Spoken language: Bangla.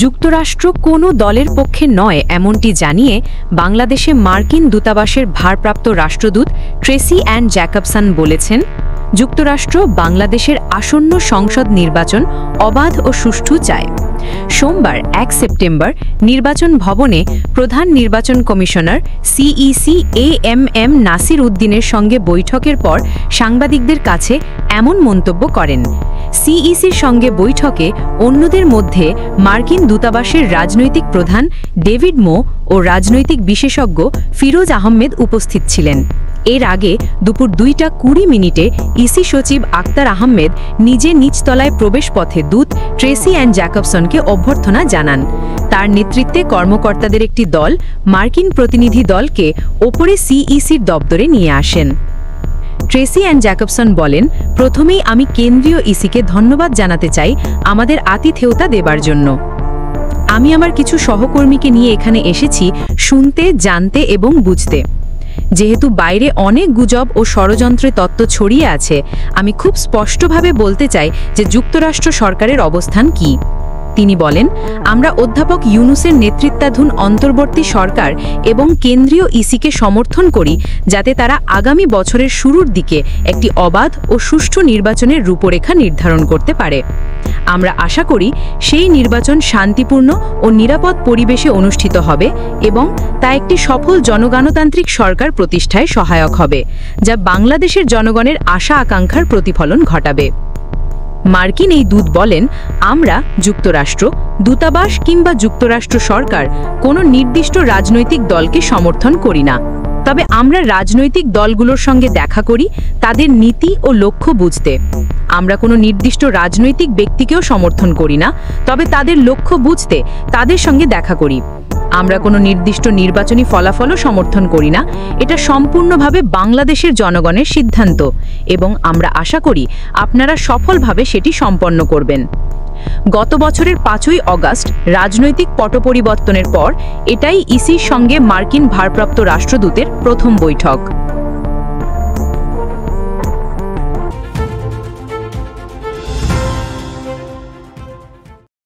যুক্তরাষ্ট্র কোনো দলের পক্ষে নয় এমনটি জানিয়ে বাংলাদেশে মার্কিন দূতাবাসের ভারপ্রাপ্ত রাষ্ট্রদূত ট্রেসি অ্যান জ্যাকবসন বলেছেন, যুক্তরাষ্ট্র বাংলাদেশের আসন্ন সংসদ নির্বাচন অবাধ ও সুষ্ঠু চায়। সোমবার ১ সেপ্টেম্বর নির্বাচন ভবনে প্রধান নির্বাচন কমিশনার সিইসি এএমএম নাসির উদ্দিনের সঙ্গে বৈঠকের পর সাংবাদিকদের কাছে এমন মন্তব্য করেন। সিইসির সঙ্গে বৈঠকে অন্যদের মধ্যে মার্কিন দূতাবাসের রাজনৈতিক প্রধান ডেভিড মো ও রাজনৈতিক বিশেষজ্ঞ ফিরোজ আহমেদ উপস্থিত ছিলেন। এর আগে দুপুর ২টা ২০ ইসি সচিব আক্তার আহমেদ নিজে নিচতলায় প্রবেশপথে দূত ট্রেসি অ্যান জ্যাকবসনকে অভ্যর্থনা জানান। তার নেতৃত্বে কর্মকর্তাদের একটি দল মার্কিন প্রতিনিধি দলকে ওপরে সিইসির দপ্তরে নিয়ে আসেন। ট্রেসি অ্যান জ্যাকবসন বলেন, প্রথমেই আমি কেন্দ্রীয় ইসিকে ধন্যবাদ জানাতে চাই আমাদের আতিথেয়তা দেবার জন্য। আমি আমার কিছু সহকর্মীকে নিয়ে এখানে এসেছি শুনতে, জানতে এবং বুঝতে। যেহেতু বাইরে অনেক গুজব ও ষড়যন্ত্রের তত্ত্ব ছড়িয়ে আছে, আমি খুব স্পষ্টভাবে বলতে চাই যে যুক্তরাষ্ট্র সরকারের অবস্থান কী। তিনি বলেন, আমরা অধ্যাপক ইউনূসের নেতৃত্বাধীন অন্তর্বর্তী সরকার এবং কেন্দ্রীয় ইসিকে সমর্থন করি যাতে তারা আগামী বছরের শুরুর দিকে একটি অবাধ ও সুষ্ঠু নির্বাচনের রূপরেখা নির্ধারণ করতে পারে। আমরা আশা করি সেই নির্বাচন শান্তিপূর্ণ ও নিরাপদ পরিবেশে অনুষ্ঠিত হবে এবং তা একটি সফল জনগণতান্ত্রিক সরকার প্রতিষ্ঠায় সহায়ক হবে, যা বাংলাদেশের জনগণের আশা আকাঙ্ক্ষার প্রতিফলন ঘটাবে। মার্কিন এই দূত বলেন, আমরা যুক্তরাষ্ট্র দূতাবাস কিংবা যুক্তরাষ্ট্র সরকার কোনো নির্দিষ্ট রাজনৈতিক দলকে সমর্থন করি না, তবে আমরা রাজনৈতিক দলগুলোর সঙ্গে দেখা করি তাদের নীতি ও লক্ষ্য বুঝতে। আমরা কোনো নির্দিষ্ট রাজনৈতিক ব্যক্তিকেও সমর্থন করি না, তবে তাদের লক্ষ্য বুঝতে তাদের সঙ্গে দেখা করি। আমরা কোনো নির্দিষ্ট নির্বাচনী ফলাফলও সমর্থন করি না, এটা সম্পূর্ণভাবে বাংলাদেশের জনগণের সিদ্ধান্ত এবং আমরা আশা করি আপনারা সফলভাবে সেটি সম্পন্ন করবেন। গত বছরের ৫ই অগাস্ট রাজনৈতিক পট পরিবর্তনের পর এটাই ইসির সঙ্গে মার্কিন ভারপ্রাপ্ত রাষ্ট্রদূতের প্রথম বৈঠক।